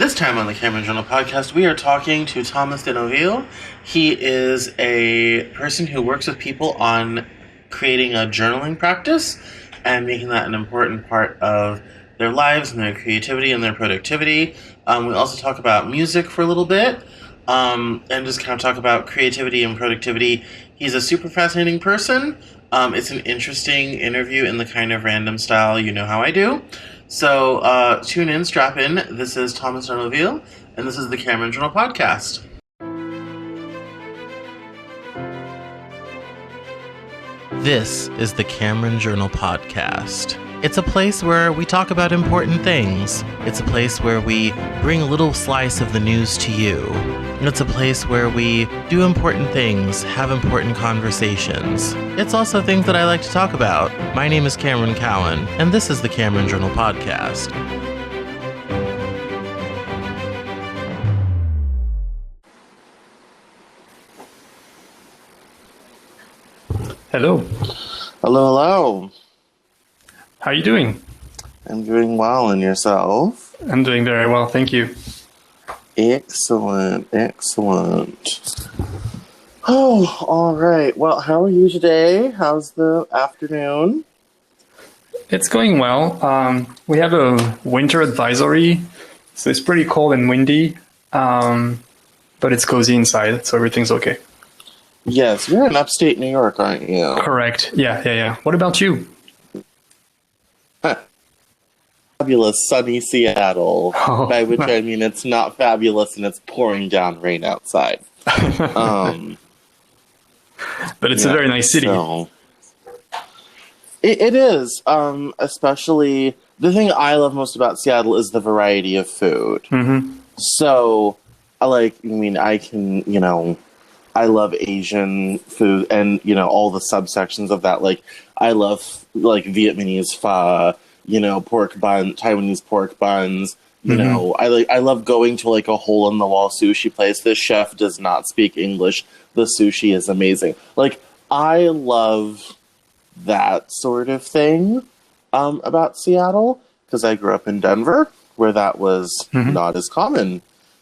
This time on the Cameron Journal podcast, we are talking to Thomas Deneuville. He is a person who works with people on creating a journaling practice and making that an important part of their lives and their creativity and their productivity. We also talk about music for a little bit and just kind of talk about creativity and productivity. He's a super fascinating person. It's an interesting interview in the kind of random style you know how I do. So tune in, strap in. This is Thomas Deneuville, and this is the Cameron Journal podcast. This is the Cameron Journal podcast. It's a place where we talk about important things. It's a place where we bring a little slice of the news to you. It's a place where we do important things, have important conversations. It's also things that I like to talk about. My name is Cameron Cowan, and this is the Cameron Journal podcast. Hello. Hello, hello. How are you doing? I'm doing well, and yourself? I'm doing very well, thank you. Excellent, excellent. Oh, all right. Well, how are you today? How's the afternoon? It's going well. We have a winter advisory, so it's pretty cold and windy, but it's cozy inside, so everything's okay. Yes, you're in upstate New York, aren't you? Correct. Yeah. What about you? Fabulous sunny Seattle, by which I mean it's not fabulous and it's pouring down rain outside. But it's a very nice city. So it is, especially the thing I love most about Seattle is the variety of food. Mm-hmm. So, I love Asian food and, all the subsections of that. Like, I love, Vietnamese pho, pork bun, Taiwanese pork buns. I love going to, a hole-in-the-wall sushi place. This chef does not speak English. The sushi is amazing. I love that sort of thing about Seattle because I grew up in Denver where that was not as common.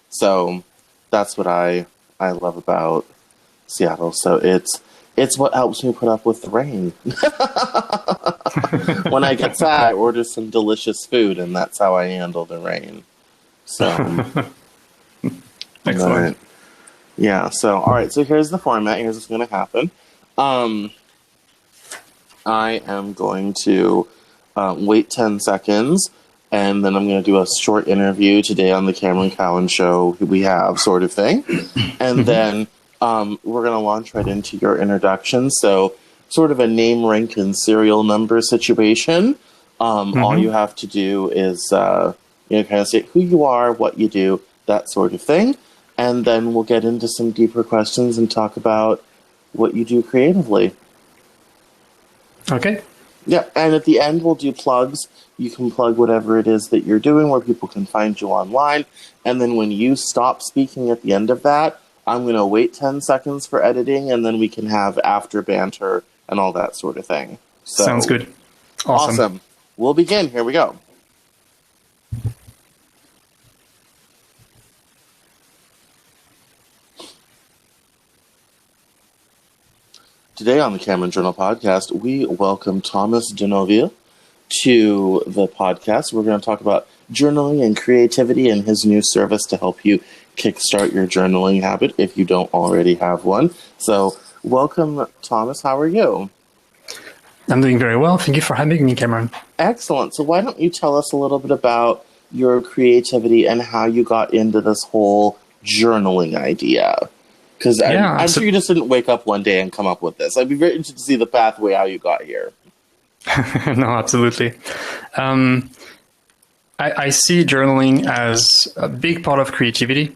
So that's what I love about Seattle. So it's what helps me put up with the rain. When I get sad, I order some delicious food, and that's how I handle the rain. So, excellent. Yeah. So, all right. So here's the format. Here's what's going to happen. I am going to wait 10 seconds, and then I'm going to do a short interview today on the Cameron Cowan show we have, sort of thing, and then. We're going to launch right into your introduction. So sort of a name, rank, and serial number situation. All you have to do is, kind of say who you are, what you do, that sort of thing. And then we'll get into some deeper questions and talk about what you do creatively. Okay. Yeah, and at the end we'll do plugs. You can plug whatever it is that you're doing, where people can find you online. And then when you stop speaking at the end of that, I'm going to wait 10 seconds for editing, and then we can have after banter and all that sort of thing. So, sounds good. Awesome. We'll begin. Here we go. Today on the Cameron Journal podcast, we welcome Thomas Deneuville to the podcast. We're going to talk about journaling and creativity and his new service to help you kickstart your journaling habit if you don't already have one. So, welcome, Thomas. How are you? I'm doing very well. Thank you for having me, Cameron. Excellent. So, why don't you tell us a little bit about your creativity and how you got into this whole journaling idea? Because I'm sure you just didn't wake up one day and come up with this. I'd be very interested to see the pathway how you got here. No, absolutely. I see journaling as a big part of creativity.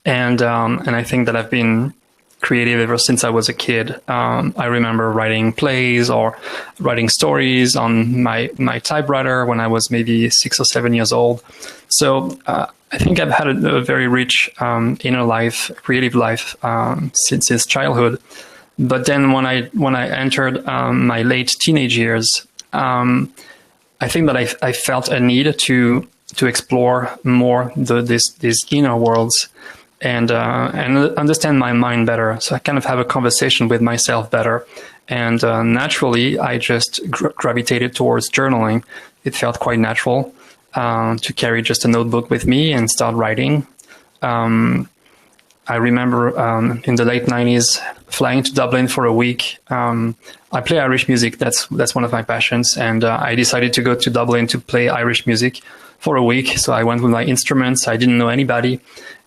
And I think that I've been creative ever since I was a kid. I remember writing plays or writing stories on my typewriter when I was maybe 6 or 7 years old. So I think I've had a very rich inner life, creative life since childhood. But then when I entered my late teenage years, I think that I felt a need to to explore more these inner worlds and understand my mind better. So I kind of have a conversation with myself better. And naturally, I just gravitated towards journaling. It felt quite natural to carry just a notebook with me and start writing. I remember in the late 90s flying to Dublin for a week. I play Irish music. That's one of my passions. And I decided to go to Dublin to play Irish music for a week. So I went with my instruments. I didn't know anybody.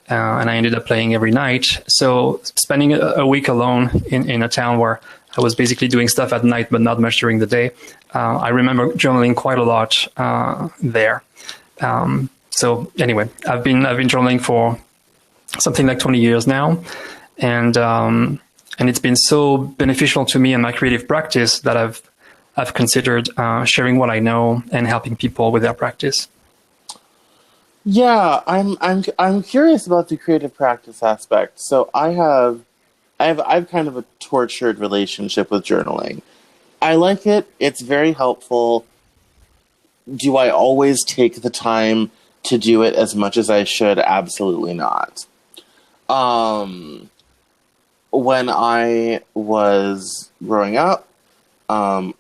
And I ended up playing every night. So spending a week alone in a town where I was basically doing stuff at night, but not much during the day. I remember journaling quite a lot there. So anyway, I've been journaling for something like 20 years now, and it's been so beneficial to me in my creative practice that I've considered sharing what I know and helping people with their practice. Yeah, I'm curious about the creative practice aspect. So I've kind of a tortured relationship with journaling. I like it. It's very helpful. Do I always take the time to do it as much as I should? Absolutely not. When I was growing up, I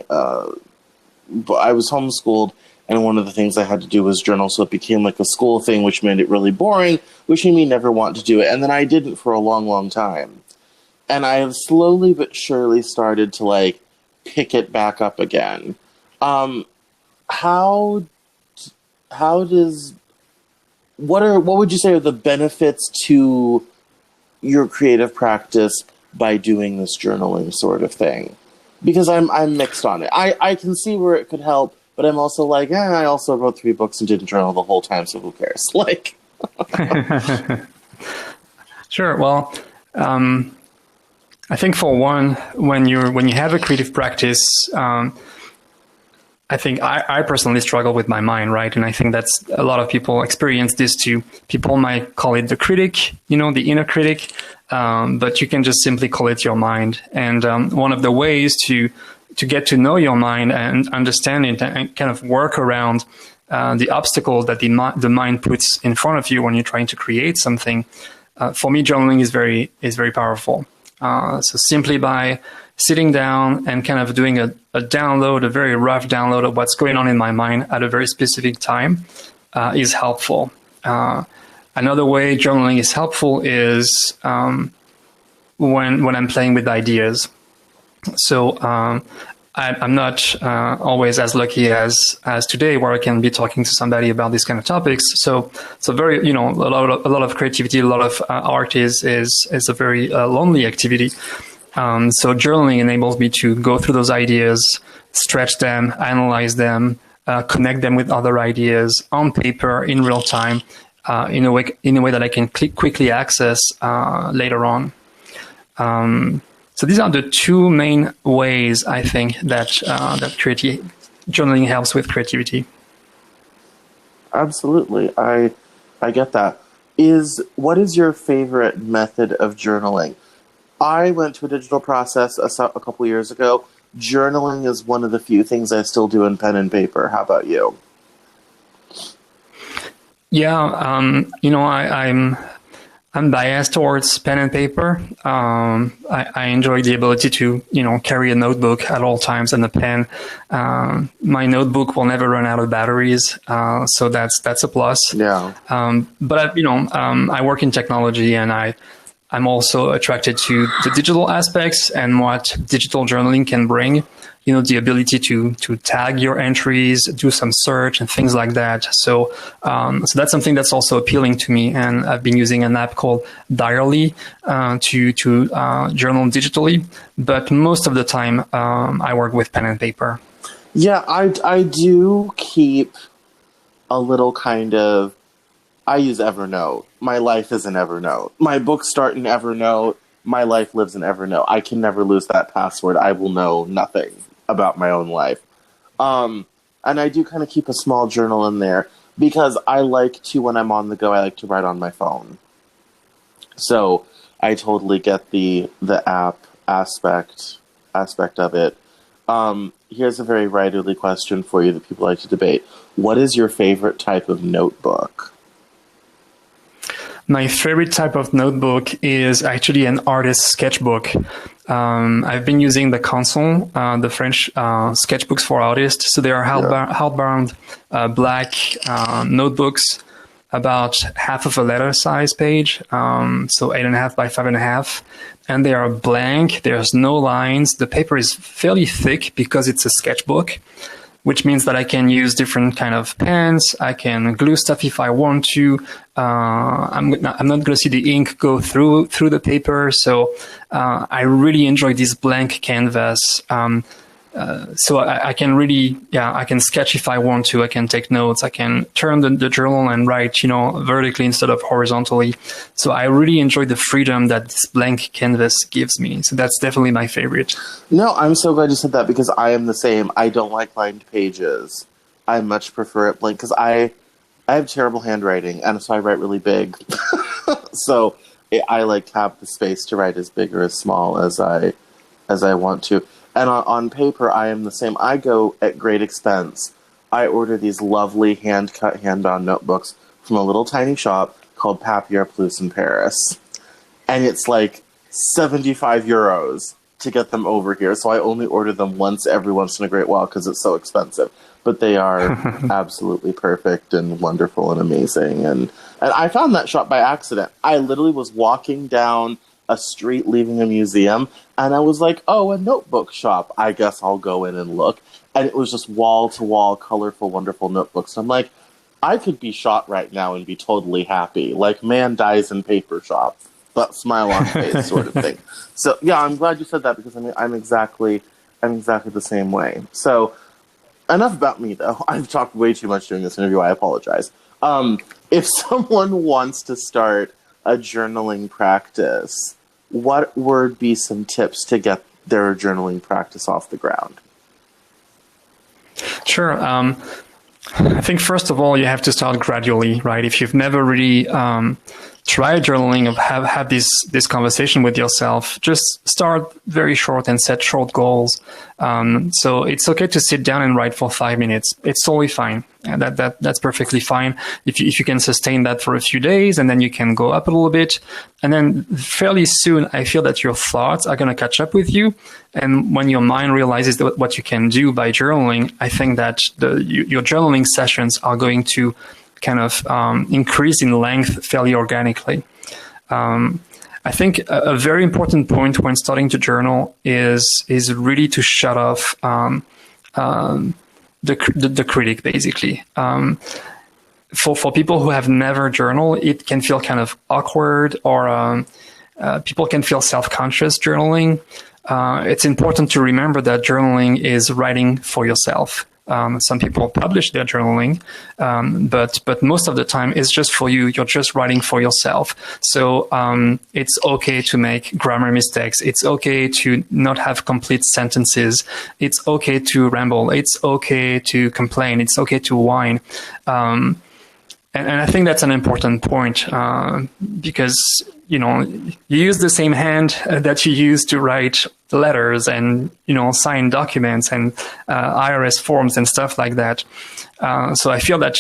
was homeschooled, and one of the things I had to do was journal, so it became like a school thing, which made it really boring, which made me never want to do it. And then I didn't for a long, long time. And I have slowly but surely started to like pick it back up again. What would you say are the benefits to your creative practice by doing this journaling sort of thing? Because I'm mixed on it. I can see where it could help, but I'm also like, I also wrote 3 books and didn't journal the whole time, so who cares? Like, sure. Well, I think for one, when you have a creative practice, I think I personally struggle with my mind, right? And I think that's a lot of people experience this too. People might call it the critic, the inner critic, but you can just simply call it your mind. And one of the ways to get to know your mind and understand it and kind of work around the obstacle that the mind puts in front of you when you're trying to create something, for me, journaling is very powerful. So simply by sitting down and kind of doing a download, a very rough download of what's going on in my mind at a very specific time is helpful. Another way journaling is helpful is when I'm playing with ideas. So I'm not always as lucky as today, where I can be talking to somebody about these kind of topics. So very, a lot of creativity, a lot of art is a very lonely activity. So journaling enables me to go through those ideas, stretch them, analyze them, connect them with other ideas on paper in real time, in a way that I can quickly access later on. So these are the 2 main ways I think that journaling helps with creativity. Absolutely, I get that. What is your favorite method of journaling? I went to a digital process a couple years ago. Journaling is one of the few things I still do in pen and paper. How about you? Yeah, I'm biased towards pen and paper. I enjoy the ability to, carry a notebook at all times and a pen. My notebook will never run out of batteries, so that's a plus. Yeah. But I work in technology, and I'm also attracted to the digital aspects and what digital journaling can bring. The ability to tag your entries, do some search and things like that. So that's something that's also appealing to me. And I've been using an app called Diarly to journal digitally. But most of the time, I work with pen and paper. Yeah, I do keep a little kind of. I use Evernote. My life is in Evernote. My books start in Evernote. My life lives in Evernote. I can never lose that password. I will know nothing about my own life. And I do kind of keep a small journal in there because I like to, when I'm on the go, I like to write on my phone. So I totally get the app aspect of it. Here's a very writerly question for you that people like to debate. What is your favorite type of notebook? My favorite type of notebook is actually an artist's sketchbook. I've been using the Console, the French sketchbooks for artists. So they are hardbound black notebooks, about half of a letter size page, so 8.5 by 5.5. And they are blank. There's no lines. The paper is fairly thick because it's a sketchbook, which means that I can use different kind of pens. I can glue stuff if I want to. I'm not going to see the ink go through the paper. So I really enjoy this blank canvas. So I can really, I can sketch if I want to. I can take notes. I can turn the journal and write, vertically instead of horizontally. So I really enjoy the freedom that this blank canvas gives me. So that's definitely my favorite. No, I'm so glad you said that because I am the same. I don't like lined pages. I much prefer it blank because I have terrible handwriting, and so I write really big. So I like to have the space to write as big or as small as I want to. And on paper, I am the same. I go at great expense. I order these lovely hand-cut, hand-bound notebooks from a little tiny shop called Papier Plus in Paris. And it's like 75 euros to get them over here. So I only order them every once in a great while because it's so expensive. But they are absolutely perfect and wonderful and amazing. And I found that shop by accident. I literally was walking down a street leaving a museum, and I was like, oh, a notebook shop. I guess I'll go in and look. And it was just wall-to-wall, colorful, wonderful notebooks. I'm like, I could be shot right now and be totally happy. Like, man dies in paper shop, but smile on face sort of thing. So, yeah, I'm glad you said that because I'm exactly the same way. So, enough about me, though. I've talked way too much during this interview. I apologize. If someone wants to start a journaling practice, what would be some tips to get their journaling practice off the ground? Sure. I think first of all, you have to start gradually, right? If you've never really tried journaling, have this conversation with yourself, just start very short and set short goals. So it's okay to sit down and write for 5 minutes. It's totally fine. That's perfectly fine. If you can sustain that for a few days, and then you can go up a little bit, and then fairly soon, I feel that your thoughts are going to catch up with you. And when your mind realizes what you can do by journaling, I think that your journaling sessions are going to kind of increase in length fairly organically. I think a very important point when starting to journal is really to shut off the critic, basically. For people who have never journaled, it can feel kind of awkward, or people can feel self-conscious journaling. It's important to remember that journaling is writing for yourself. Some people publish their journaling, but most of the time it's just for you. You're just writing for yourself. So it's okay to make grammar mistakes. It's okay to not have complete sentences. It's okay to ramble. It's okay to complain. It's okay to whine. And I think that's an important point because, you use the same hand that you use to write letters and, sign documents and IRS forms and stuff like that. So I feel that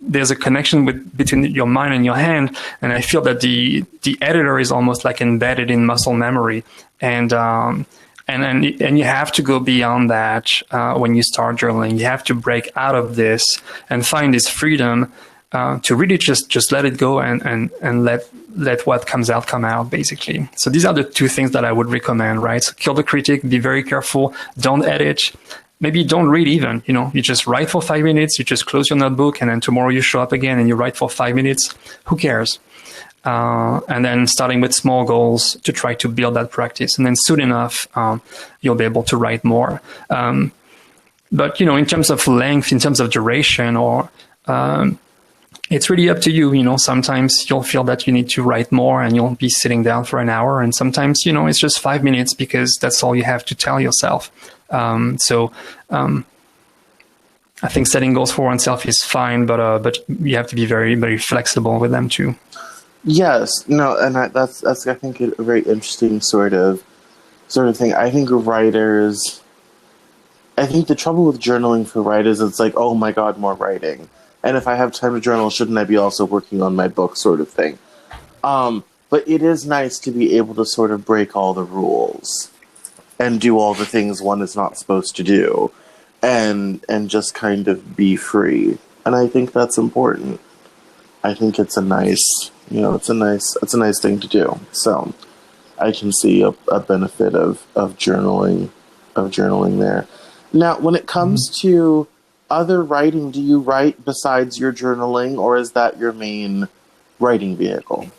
there's a connection between your mind and your hand. And I feel that the editor is almost like embedded in muscle memory. And you have to go beyond that when you start journaling. You have to break out of this and find this freedom to really just let it go and let what comes out come out, basically. So these are the two things that I would recommend, right? So kill the critic, be very careful, don't edit, maybe don't read even, you just write for 5 minutes, you just close your notebook, and then tomorrow you show up again and you write for 5 minutes. Who cares? And then starting with small goals to try to build that practice. And then soon enough, you'll be able to write more. But, in terms of length, in terms of duration, or it's really up to you. Sometimes you'll feel that you need to write more and you'll be sitting down for an hour. And sometimes, it's just 5 minutes because that's all you have to tell yourself. So I think setting goals for oneself is fine, but you have to be very, very flexible with them too. Yes, no, and that's I think a very interesting sort of thing. I think writers I think the trouble with journaling for writers is it's like, oh my god, more writing. And if I have time to journal, shouldn't I be also working on my book, sort of thing? But it is nice to be able to sort of break all the rules and do all the things one is not supposed to do, and just kind of be free. And I think that's important. I think it's a nice, it's a nice thing to do. So I can see a benefit of journaling there. Now, when it comes to other writing, do you write besides your journaling, or is that your main writing vehicle?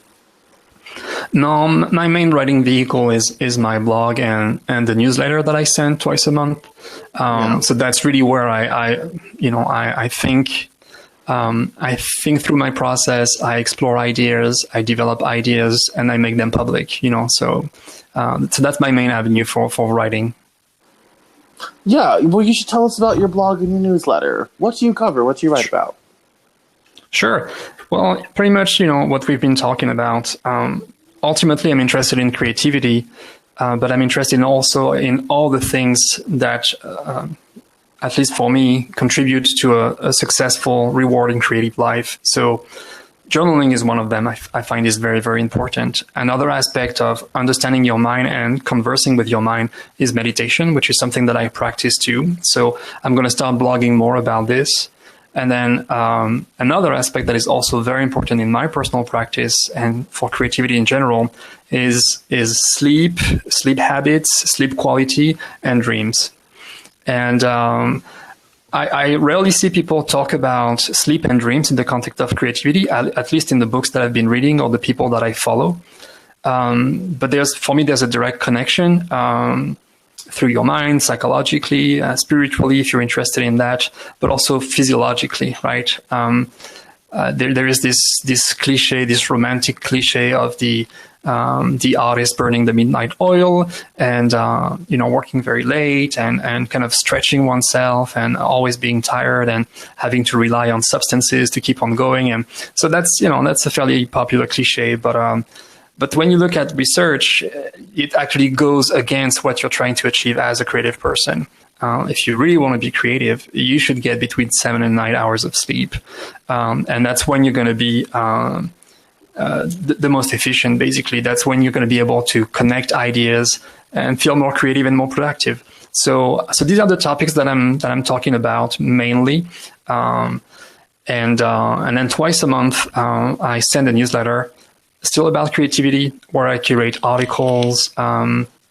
No, my main writing vehicle is my blog and the newsletter that I send twice a month. So that's really where I think. I think through my process, I explore ideas, I develop ideas, and I make them public. So that's my main avenue for writing. Yeah, well, you should tell us about your blog and your newsletter. What do you cover? What do you write about? Sure. Well, pretty much, what we've been talking about. Ultimately, I'm interested in creativity, but I'm interested also in all the things that, at least for me, contribute to a successful, rewarding creative life. So journaling is one of them. I find is very, very important. Another aspect of understanding your mind and conversing with your mind is meditation, which is something that I practice too. So I'm going to start blogging more about this. And then another aspect that is also very important in my personal practice and for creativity in general is sleep habits, sleep quality, and dreams. And I rarely see people talk about sleep and dreams in the context of creativity, at least in the books that I've been reading or the people that I follow. But for me, there's a direct connection through your mind, psychologically, spiritually, if you're interested in that, but also physiologically, right? There is this cliche, this romantic cliche of the artist burning the midnight oil and, working very late and kind of stretching oneself and always being tired and having to rely on substances to keep on going. And so that's a fairly popular cliche, but when you look at research, it actually goes against what you're trying to achieve as a creative person. If you really want to be creative, you should get between 7 and 9 hours of sleep. And that's when you're going to be the most efficient, basically. That's when you're going to be able to connect ideas and feel more creative and more productive. So these are the topics that I'm talking about mainly. And then twice a month, I send a newsletter still about creativity, where I curate articles,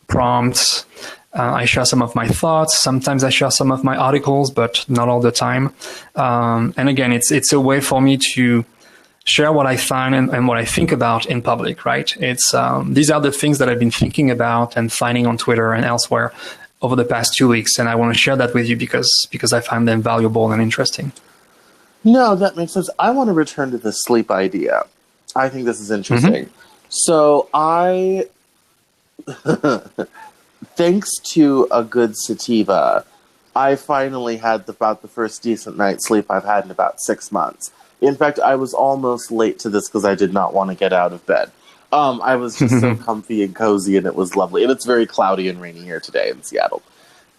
prompts. I share some of my thoughts. Sometimes I share some of my articles, but not all the time. And again, it's a way for me to share what I find and what I think about in public, right? It's these are the things that I've been thinking about and finding on Twitter and elsewhere over the past 2 weeks, and I want to share that with you because I find them valuable and interesting. No, that makes sense. I want to return to the sleep idea. I think this is interesting. Mm-hmm. So thanks to a good sativa, I finally had about the first decent night's sleep I've had in about 6 months. In fact, I was almost late to this because I did not want to get out of bed. I was just so comfy and cozy, and it was lovely. And it's very cloudy and rainy here today in Seattle.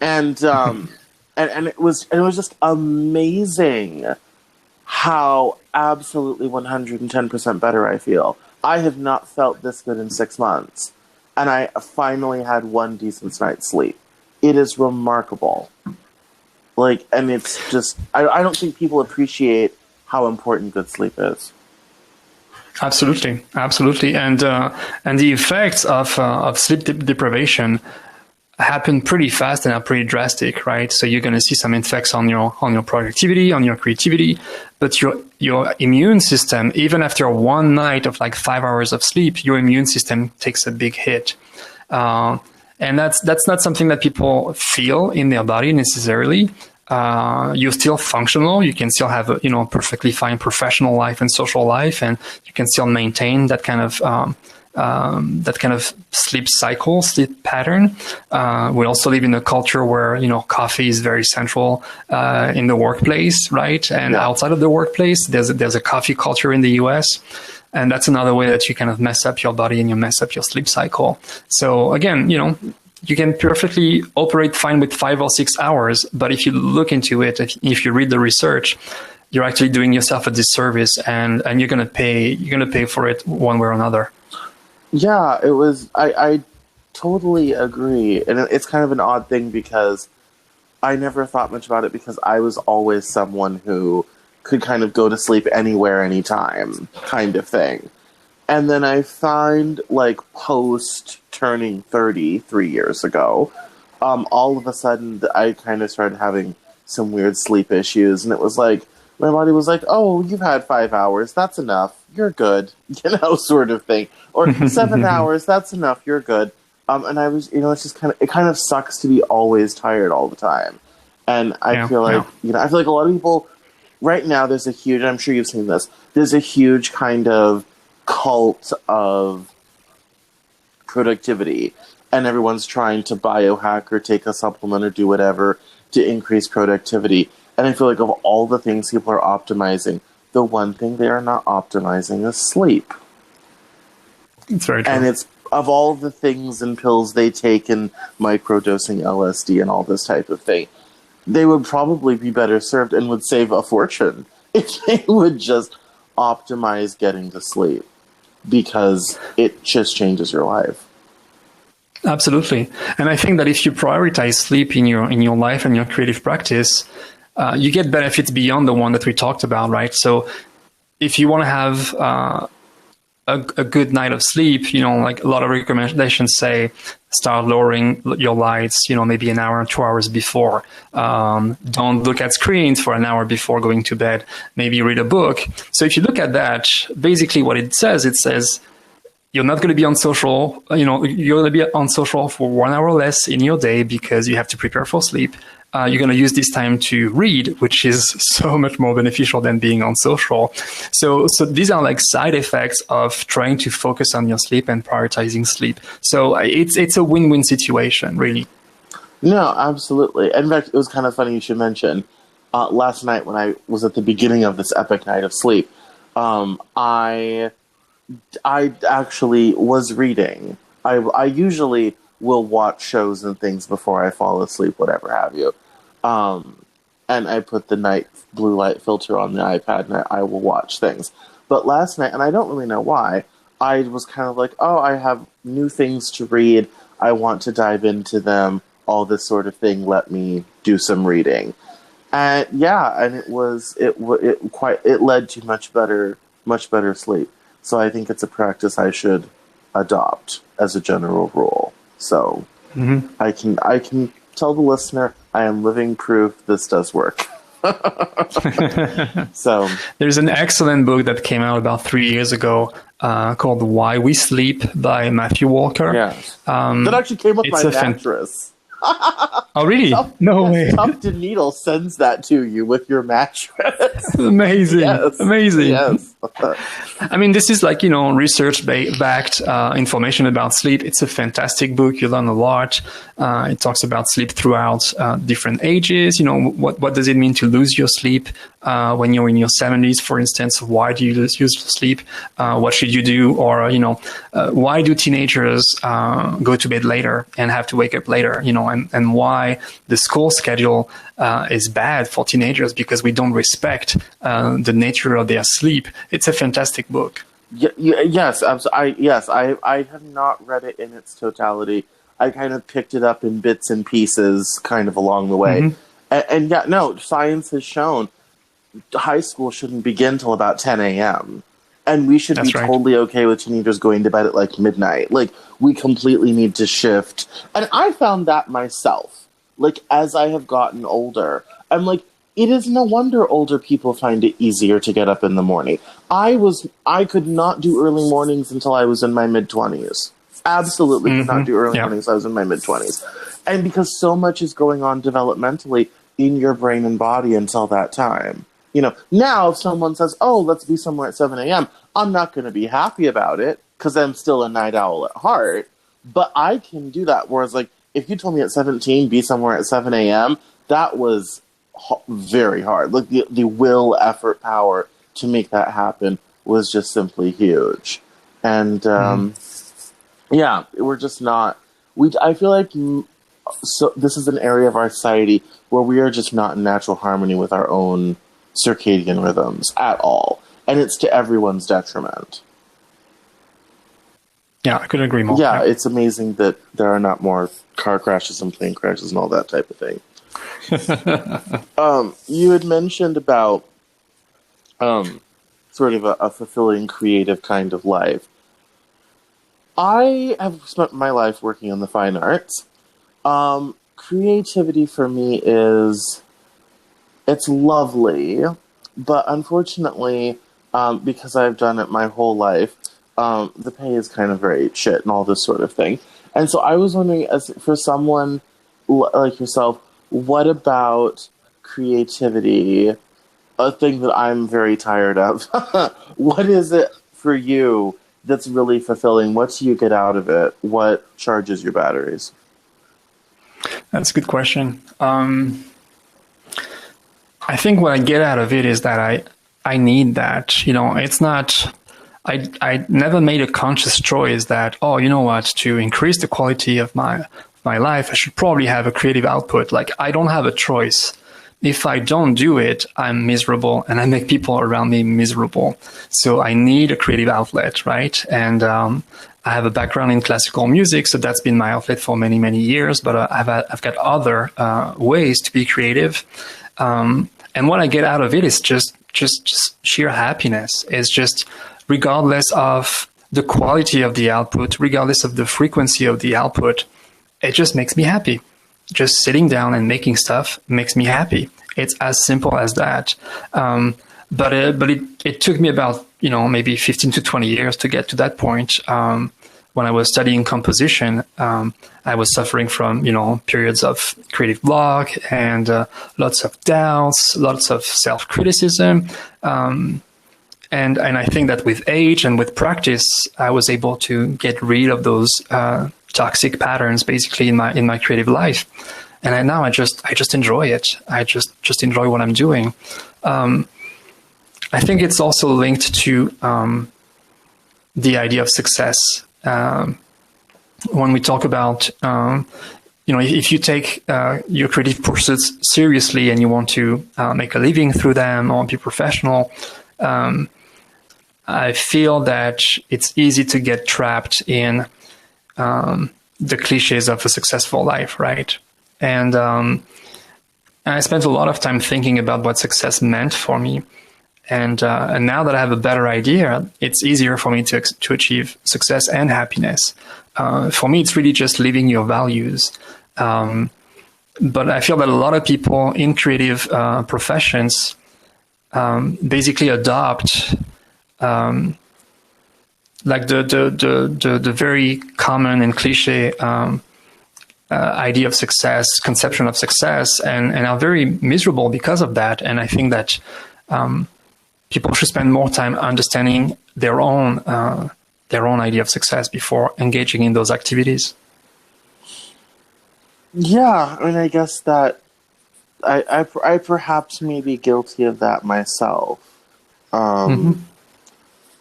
And and it was just amazing how absolutely 110% better I feel. I have not felt this good in 6 months. And I finally had one decent night's sleep. It is remarkable. And it's just, I don't think people appreciate how important good sleep is. Absolutely. And the effects of sleep deprivation happen pretty fast and are pretty drastic, right? So you're going to see some effects on your productivity, on your creativity, but your immune system, even after one night of 5 hours of sleep, your immune system takes a big hit. And that's not something that people feel in their body necessarily. You're still functional. You can still have a perfectly fine professional life and social life, and you can still maintain that kind of sleep cycle, sleep pattern. We also live in a culture where, coffee is very central in the workplace, right? And outside of the workplace, there's a coffee culture in the US. And that's another way that you kind of mess up your body and you mess up your sleep cycle. So again, you can perfectly operate fine with 5 or 6 hours. But if you look into it, if you read the research, you're actually doing yourself a disservice, and you're gonna pay for it one way or another. Yeah, it was. I totally agree, and it's kind of an odd thing because I never thought much about it because I was always someone who could kind of go to sleep anywhere, anytime, kind of thing. And then I find, like, post turning 30 3 years ago, all of a sudden I kind of started having some weird sleep issues, and it was like my body was like, "Oh, you've had 5 hours, that's enough, you're good," sort of thing, or 7 hours, that's enough, you're good. And I was, it's just it kind of sucks to be always tired all the time. And I feel like, I feel like a lot of people right now, there's a huge, I'm sure you've seen this, there's a huge kind of cult of productivity, and everyone's trying to biohack or take a supplement or do whatever to increase productivity. And I feel like of all the things people are optimizing, the one thing they are not optimizing is sleep. It's very true. And it's of all the things and pills they take and microdosing LSD and all this type of thing, they would probably be better served and would save a fortune if they would just optimize getting to sleep, because it just changes your life. Absolutely. And I think that if you prioritize sleep in your life and your creative practice, you get benefits beyond the one that we talked about, right? So if you want to have a good night of sleep, like a lot of recommendations say, start lowering your lights, maybe an hour or 2 hours before. Don't look at screens for an hour before going to bed. Maybe read a book. So if you look at that, basically what it says you're not going to be on social, you're going to be on social for 1 hour less in your day because you have to prepare for sleep. You're going to use this time to read, which is so much more beneficial than being on social. So these are like side effects of trying to focus on your sleep and prioritizing sleep. So it's a win-win situation, really. No, absolutely. In fact, it was kind of funny you should mention, last night when I was at the beginning of this epic night of sleep, I actually was reading. I usually will watch shows and things before I fall asleep, whatever have you. And I put the night blue light filter on the iPad and I will watch things. But last night, and I don't really know why, I was kind of like, oh, I have new things to read. I want to dive into them, all this sort of thing. Let me do some reading. And it led to much better sleep. So I think it's a practice I should adopt as a general rule. So I can tell the listener I am living proof this does work. So there's an excellent book that came out about 3 years ago called "Why We Sleep" by Matthew Walker. Yes, that actually came with my mattress. Oh, really? No way. Tuft and Needle sends that to you with your mattress. Amazing. Yes. Amazing. Yes. I mean, this is like, research-backed information about sleep. It's a fantastic book. You learn a lot. It talks about sleep throughout different ages. What does it mean to lose your sleep when you're in your 70s, for instance? Why do you lose your sleep? What should you do? Or, why do teenagers go to bed later and have to wake up later? And why the school schedule is bad for teenagers because we don't respect the nature of their sleep. It's a fantastic book. Yes, I have not read it in its totality. I kind of picked it up in bits and pieces kind of along the way. And science has shown high school shouldn't begin till about 10 a.m. And we should be totally okay with teenagers going to bed at like midnight. Like, we completely need to shift. And I found that myself. Like, as I have gotten older, I'm like, it is no wonder older people find it easier to get up in the morning. I could not do early mornings until I was in my mid-20s. Absolutely could not do early mornings until I was in my mid-20s. And because so much is going on developmentally in your brain and body until that time. Now if someone says, oh, let's be somewhere at 7 a.m., I'm not going to be happy about it because I'm still a night owl at heart. But I can do that. Whereas, like, if you told me at 17, be somewhere at 7 a.m., that was very hard. Like, the will, effort, power to make that happen was just simply huge. And, we're I feel like so this is an area of our society where we are just not in natural harmony with our own circadian rhythms at all, and it's to everyone's detriment. Yeah, I couldn't agree more. Yeah, Yeah. it's amazing that there are not more car crashes and plane crashes and all that type of thing. You had mentioned about sort of a fulfilling creative kind of life. I have spent my life working in the fine arts. Creativity for me it's lovely, but unfortunately, because I've done it my whole life, the pay is kind of very shit and all this sort of thing. And so I was wondering, as for someone like yourself, what about creativity? A thing that I'm very tired of. What is it for you that's really fulfilling? What do you get out of it? What charges your batteries? That's a good question. I think what I get out of it is that I need that. It's not. I never made a conscious choice that, oh, you know what, to increase the quality of my life, I should probably have a creative output. Like, I don't have a choice. If I don't do it, I'm miserable and I make people around me miserable. So I need a creative outlet, right? And I have a background in classical music, so that's been my outlet for many, many years. But I've got other ways to be creative. And what I get out of it is just sheer happiness. It's just, regardless of the quality of the output, regardless of the frequency of the output, it just makes me happy. Just sitting down and making stuff makes me happy. It's as simple as that. But it took me about, maybe 15 to 20 years to get to that point. When I was studying composition, I was suffering from, periods of creative block and lots of doubts, lots of self-criticism. And I think that with age and with practice, I was able to get rid of those toxic patterns, basically in my creative life. And now I just enjoy it. I just enjoy what I'm doing. I think it's also linked to the idea of success. When we talk about, if you take your creative pursuits seriously and you want to make a living through them or be professional, I feel that it's easy to get trapped in the cliches of a successful life, right? And I spent a lot of time thinking about what success meant for me. And now that I have a better idea, it's easier for me to achieve success and happiness. For me, it's really just living your values. But I feel that a lot of people in creative professions basically adopt like the very common and cliche idea of success, conception of success, and are very miserable because of that. And I think that people should spend more time understanding their own idea of success before engaging in those activities. Yeah, I mean, I guess that I perhaps may be guilty of that myself.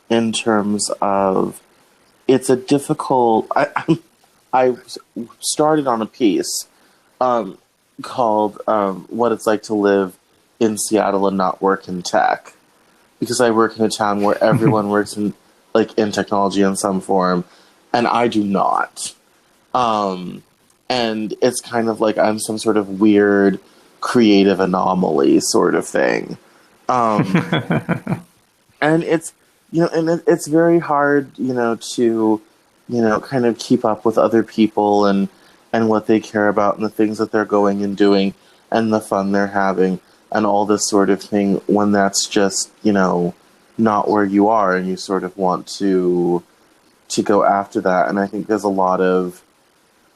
In terms of, it's a difficult. I started on a piece called "What It's Like to Live in Seattle and Not Work in Tech," because I work in a town where everyone works in technology in some form, and I do not. And it's kind of like I'm some sort of weird creative anomaly sort of thing. And it's, it's very hard, to, kind of keep up with other people and what they care about and the things that they're going and doing and the fun they're having and all this sort of thing when that's just, not where you are and you sort of want to go after that. And I think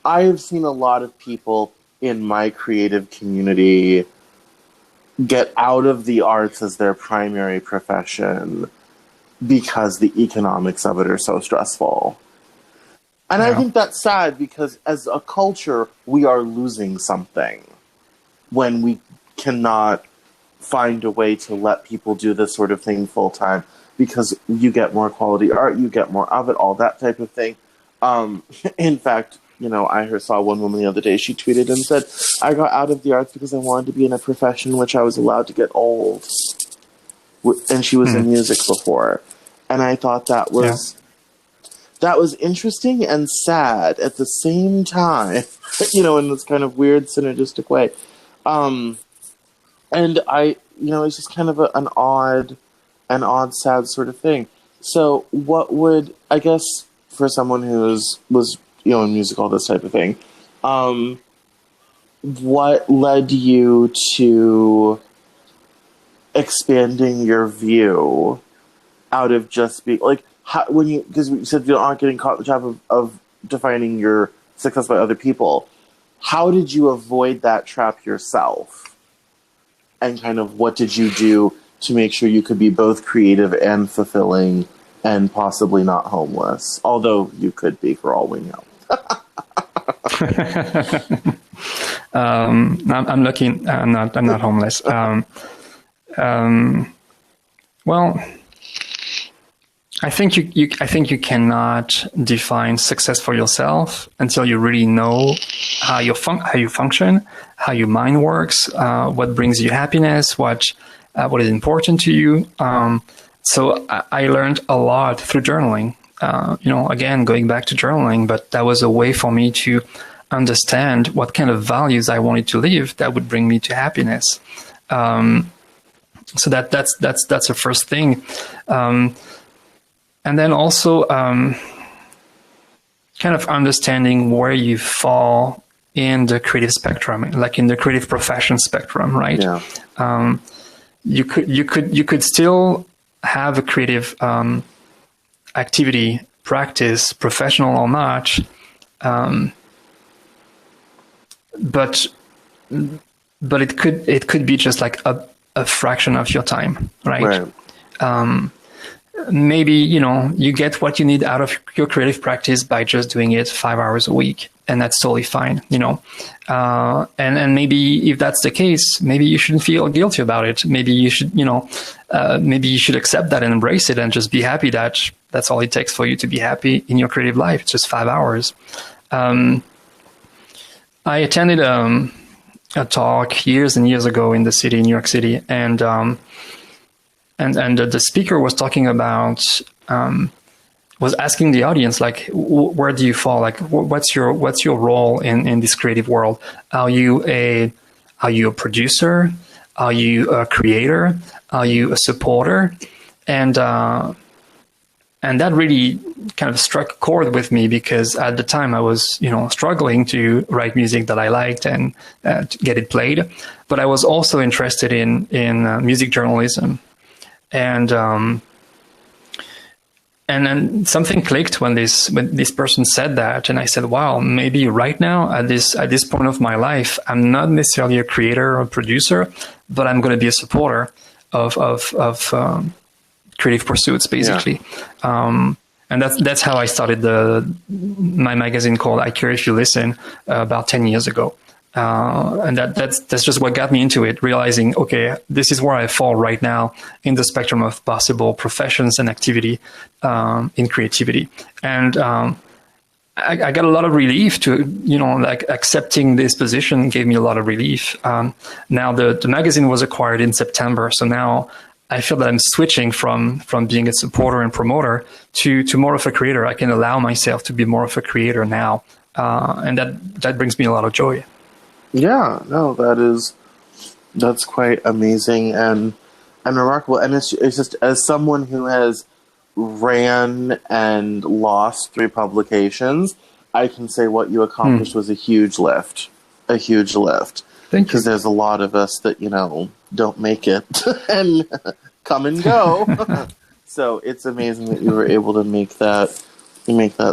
I've seen a lot of people in my creative community get out of the arts as their primary profession because the economics of it are so stressful. And I think that's sad because as a culture, we are losing something when we cannot find a way to let people do this sort of thing full time, because you get more quality art, you get more of it, all that type of thing. In fact, I saw one woman the other day, she tweeted and said, I got out of the arts because I wanted to be in a profession in which I was allowed to get old. And she was in music before. And I thought that was interesting and sad at the same time, in this kind of weird synergistic way. And it's just kind of an odd, sad sort of thing. So what would, I guess, for someone who was in music, all this type of thing, what led you to expanding your view out of just being, like, because you said you aren't getting caught in the trap of defining your success by other people, how did you avoid that trap yourself? And kind of what did you do to make sure you could be both creative and fulfilling and possibly not homeless? Although you could be, for all we know. I'm lucky. I'm not homeless. Well, I think you cannot define success for yourself until you really know how you function, how your mind works, what brings you happiness, what is important to you. So I learned a lot through journaling. Again, going back to journaling, but that was a way for me to understand what kind of values I wanted to live that would bring me to happiness. So that's the first thing. And then also kind of understanding where you fall in the creative spectrum, like in the creative profession spectrum, right? Yeah. You could still have a creative activity, practice, professional or not, but it could be just like a fraction of your time, right? Maybe, you get what you need out of your creative practice by just doing it 5 hours a week, and that's totally fine, and maybe if that's the case, maybe you shouldn't feel guilty about it. Maybe you should, maybe you should accept that and embrace it and just be happy that that's all it takes for you to be happy in your creative life. It's just 5 hours. I attended a talk years and years ago in the city, in New York City, and the speaker was talking about, was asking the audience, like, where do you fall? Like, what's your role in this creative world? Are you a producer? Are you a creator? Are you a supporter? And that really kind of struck a chord with me, because at the time I was, struggling to write music that I liked and to get it played. But I was also interested in music journalism. And then something clicked when this person said that, and I said, "Wow, maybe right now at this point of my life, I'm not necessarily a creator or producer, but I'm going to be a supporter of creative pursuits, basically." Yeah. And that's how I started my magazine called I Care If You Listen about 10 years ago. And that's just what got me into it, realizing, okay, this is where I fall right now in the spectrum of possible professions and activity in creativity. And I got a lot of relief to, like accepting this position gave me a lot of relief. Now the magazine was acquired in September, so now I feel that I'm switching from being a supporter and promoter to more of a creator. I can allow myself to be more of a creator now, and that brings me a lot of joy. Yeah, no, that's quite amazing and remarkable. And it's just, as someone who has ran and lost 3 publications, I can say what you accomplished was a huge lift. Thank you. Because there's a lot of us that, don't make it and come and go. So it's amazing that you were able to make that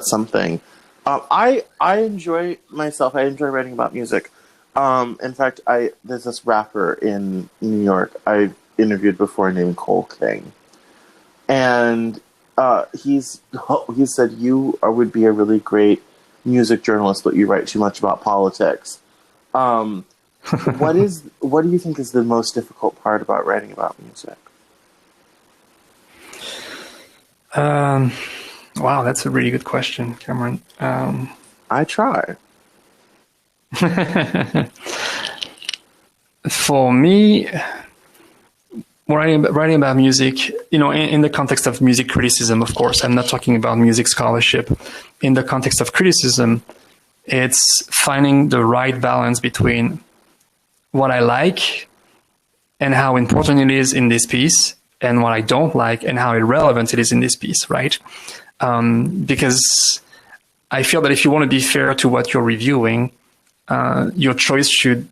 something. I enjoy writing about music. In fact, there's this rapper in New York I interviewed before named Cole King, and he said you would be a really great music journalist, but you write too much about politics. What do you think is the most difficult part about writing about music? Wow, that's a really good question, Cameron. I try. For me, writing about music, in the context of music criticism, of course, I'm not talking about music scholarship. In the context of criticism, it's finding the right balance between what I like and how important it is in this piece, and what I don't like and how irrelevant it is in this piece, right? Because I feel that if you want to be fair to what you're reviewing, your choice should,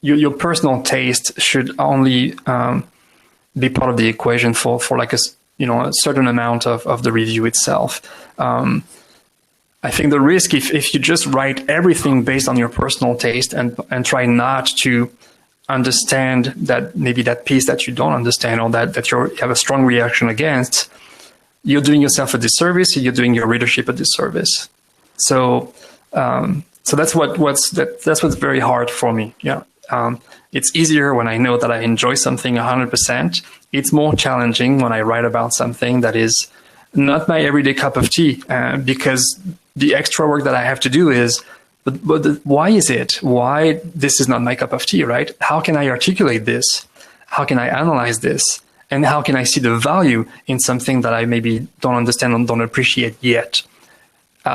your personal taste should only be part of the equation for like a certain amount of the review itself. I think the risk, if you just write everything based on your personal taste and try not to understand that maybe that piece that you don't understand, or that you have a strong reaction against, you're doing yourself a disservice, you're doing your readership a disservice. So that's what's very hard for me. Yeah. It's easier when I know that I enjoy something 100%. It's more challenging when I write about something that is not my everyday cup of tea, because the extra work that I have to do is, why is it? Why this is not my cup of tea, right? How can I articulate this? How can I analyze this? And how can I see the value in something that I maybe don't understand and don't appreciate yet?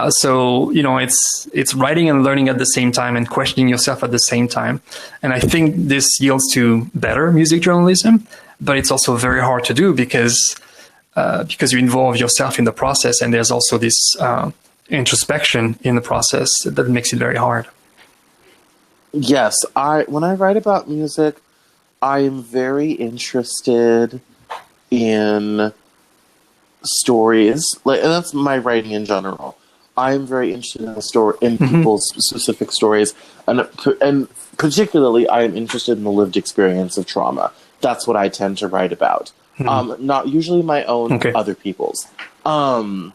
So it's writing and learning at the same time, and questioning yourself at the same time. And I think this yields to better music journalism, but it's also very hard to do because you involve yourself in the process, and there's also this introspection in the process that makes it very hard. Yes, when I write about music, I am very interested in stories, and that's my writing in general. I'm very interested in people's specific stories, and particularly I am interested in the lived experience of trauma. That's what I tend to write about. Not usually my own, other people's. And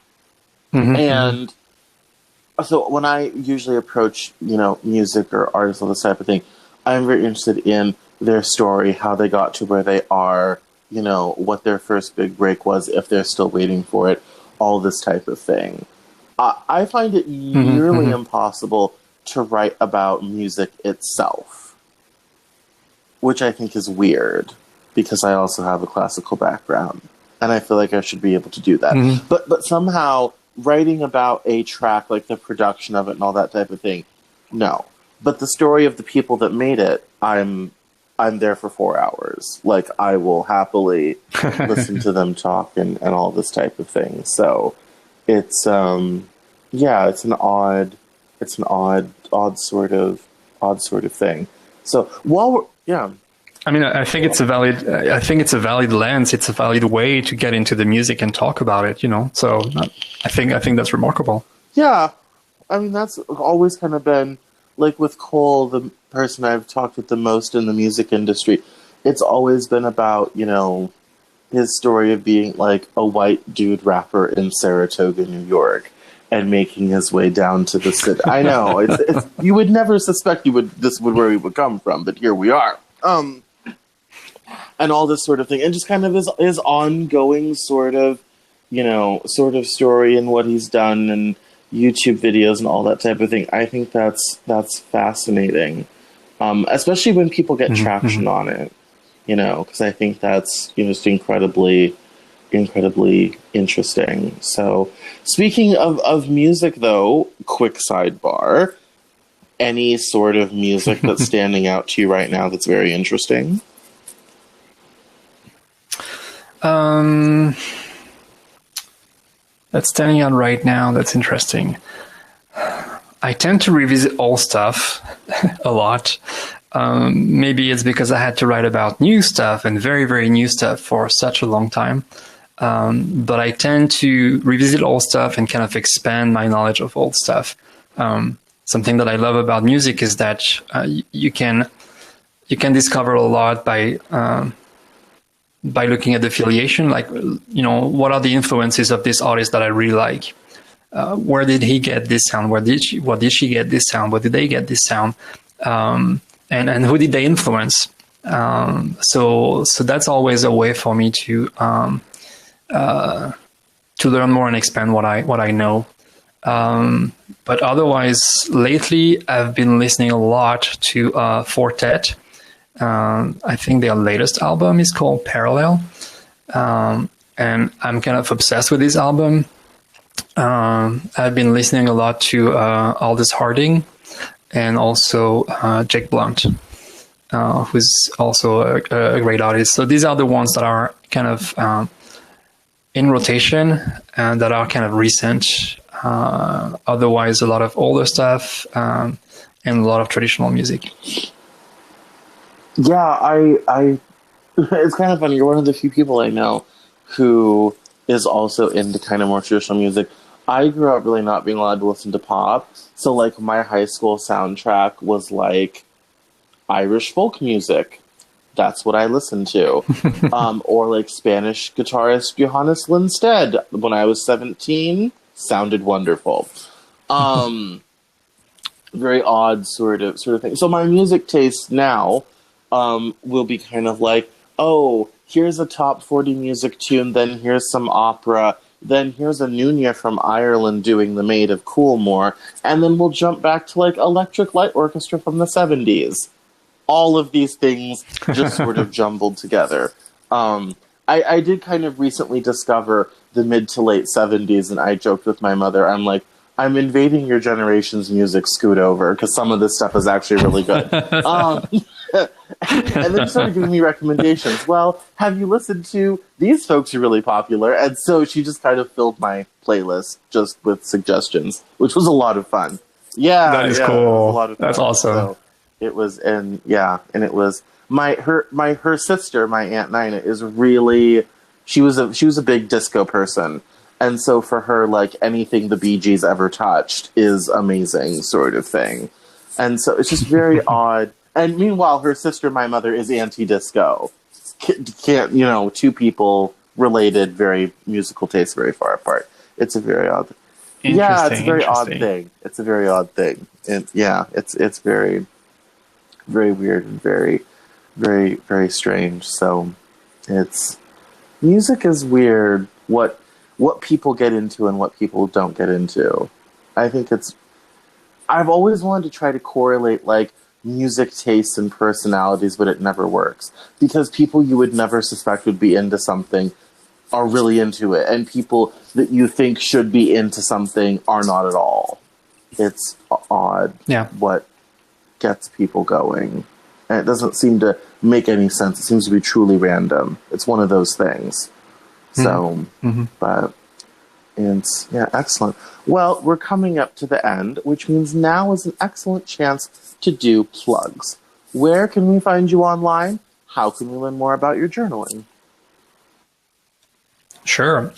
so when I usually approach, music or artists or this type of thing, I'm very interested in their story, how they got to where they are, what their first big break was, if they're still waiting for it, all this type of thing. I find it nearly impossible to write about music itself, which I think is weird, because I also have a classical background, and I feel like I should be able to do that. But somehow writing about a track, like the production of it and all that type of thing, no. But the story of the people that made it, I'm there for 4 hours. Like, I will happily listen to them talk and all this type of thing. So it's it's an odd sort of thing. So while we're I mean, I think it's a valid lens. It's a valid way to get into the music and talk about it, So I think that's remarkable. Yeah. I mean, that's always kind of been, like with Cole, the person I've talked with the most in the music industry, it's always been about, his story of being like a white dude rapper in Saratoga, New York, and making his way down to the city. I know, it's you would never suspect where he would come from, but here we are. And all this sort of thing, and just kind of his ongoing sort of story and what he's done and YouTube videos and all that type of thing. I think that's fascinating, especially when people get traction on it, because I think that's just incredibly interesting. So, speaking of music, though, quick sidebar: any sort of music that's standing out to you right now that's very interesting? That's standing out right now. That's interesting. I tend to revisit old stuff a lot. Maybe it's because I had to write about new stuff and very, very new stuff for such a long time. But I tend to revisit old stuff and kind of expand my knowledge of old stuff. Something that I love about music is that you can discover a lot by looking at the affiliation, like, what are the influences of this artist that I really like? Where did he get this sound? What did she get this sound? Where did they get this sound? And who did they influence? So that's always a way for me to learn more and expand what I know. But otherwise, lately I've been listening a lot to Fortet. I think their latest album is called Parallel. And I'm kind of obsessed with this album. I've been listening a lot to Aldous Harding and also Jake Blunt, who's also a great artist. So these are the ones that are kind of in rotation and that are kind of recent. Otherwise, a lot of older stuff and a lot of traditional music. Yeah, I it's kind of funny. You're one of the few people I know who is also into kind of more traditional music. I grew up really not being allowed to listen to pop. So, like, my high school soundtrack was, like, Irish folk music. That's what I listened to. Or, like, Spanish guitarist Johannes Lindstedt when I was 17. Sounded wonderful. Very odd sort of thing. So my music taste now will be kind of like, oh, here's a top 40 music tune, then here's some opera, then here's a Nunya from Ireland doing The Maid of Coolmore, and then we'll jump back to, like, Electric Light Orchestra from the 70s. All of these things just sort of jumbled together. I did kind of recently discover the mid to late 70s, and I joked with my mother, I'm like, I'm invading your generation's music, scoot over, because some of this stuff is actually really good. And then she started giving me recommendations. Well, have you listened to these folks who are really popular? And so she just kind of filled my playlist just with suggestions, which was a lot of fun. Yeah, that is cool. It was a lot of fun. That's awesome. So it was, and it was her sister, my Aunt Nina, is really, she was a big disco person. And so for her, like, anything the Bee Gees ever touched is amazing, sort of thing. And so it's just very odd. And meanwhile, her sister, my mother, is anti-disco. Can't, two people related, very musical tastes very far apart. It's a very odd. Yeah, it's a very odd thing. It's a very odd thing. And yeah, it's very, very weird and very, very, very strange. So music is weird. What people get into and what people don't get into. I think I've always wanted to try to correlate, like, music tastes and personalities, but it never works. Because people you would never suspect would be into something are really into it, and people that you think should be into something are not at all. It's odd what gets people going. And it doesn't seem to make any sense. It seems to be truly random. It's one of those things. So, but it's, excellent. Well, we're coming up to the end, which means now is an excellent chance to do plugs. Where can we find you online? How can we learn more about your journaling? Sure.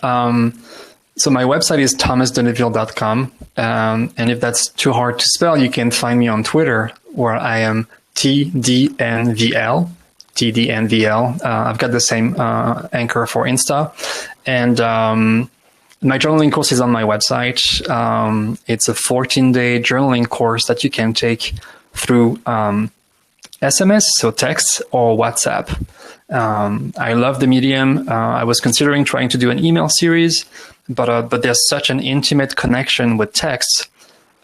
So my website is thomasdeneuville.com. And if that's too hard to spell, you can find me on Twitter, where I am TDNVL. I've got the same anchor for Insta. And my journaling course is on my website. It's a 14-day journaling course that you can take through SMS, so text, or WhatsApp. I love the medium. I was considering trying to do an email series, but there's such an intimate connection with text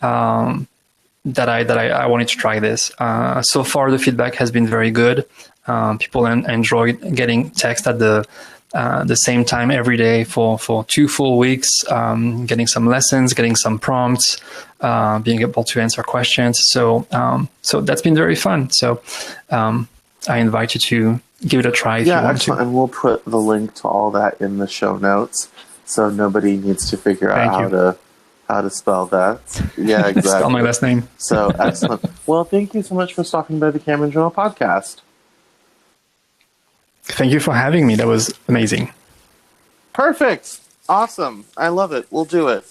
that I wanted to try this. So far, the feedback has been very good. People enjoy getting text at the same time every day for 2 full weeks, getting some lessons, getting some prompts, being able to answer questions. So that's been very fun. So I invite you to give it a try if you want to. And we'll put the link to all that in the show notes, so nobody needs to figure out how to spell that. Yeah, exactly. Spell my last name. So excellent. Well, thank you so much for stopping by the Cameron Journal podcast. Thank you for having me. That was amazing. Perfect. Awesome. I love it. We'll do it.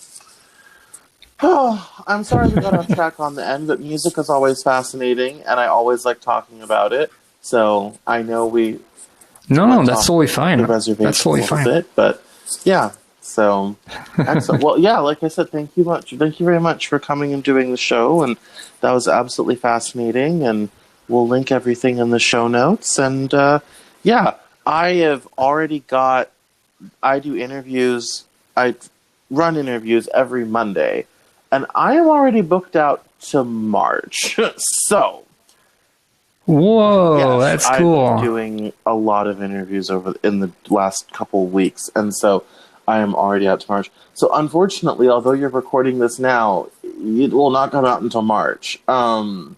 Oh, I'm sorry we got off track on the end, but music is always fascinating, and I always like talking about it. So I know we... No, that's totally fine. That's totally fine. Bit, but yeah, so excellent. Well, yeah, like I said, thank you very much for coming and doing the show, and that was absolutely fascinating, and we'll link everything in the show notes, and yeah, I do interviews. I run interviews every Monday and I am already booked out to March. So, Whoa, yes, that's cool. I've been doing a lot of interviews in the last couple of weeks, and so I am already out to March. So, unfortunately, although you're recording this now, it will not come out until March. But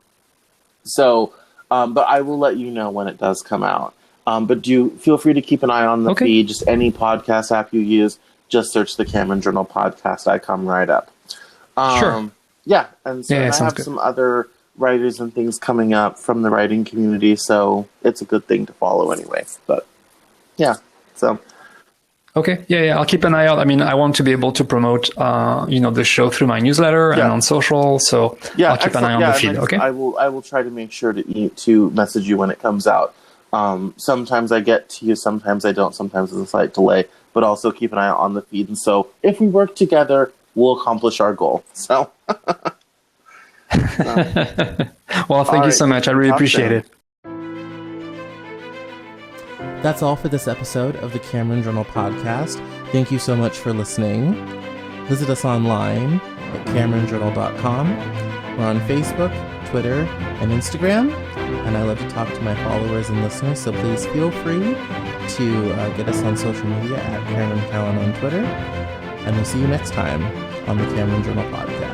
I will let you know when it does come out. But feel free to keep an eye on the feed. Just any podcast app you use, just search the Cameron Journal podcast. I come right up. Sure. Yeah, and so I have some other writers and things coming up from the writing community, so it's a good thing to follow anyway. But yeah, so. Okay, yeah, I'll keep an eye out. I mean, I want to be able to promote, the show through my newsletter and on social, so I'll keep an eye on the feed. Okay, I will try to make sure to message you when it comes out. Sometimes I get to you, sometimes I don't. Sometimes there's a slight delay, but also keep an eye out on the feed. And so, if we work together, we'll accomplish our goal. So, well, thank you so much. I really appreciate it. That's all for this episode of the Cameron Journal podcast. Thank you so much for listening. Visit us online at CameronJournal.com. We're on Facebook, Twitter, and Instagram. And I love to talk to my followers and listeners, so please feel free to get us on social media at Cameron Callan on Twitter. And we'll see you next time on the Cameron Journal podcast.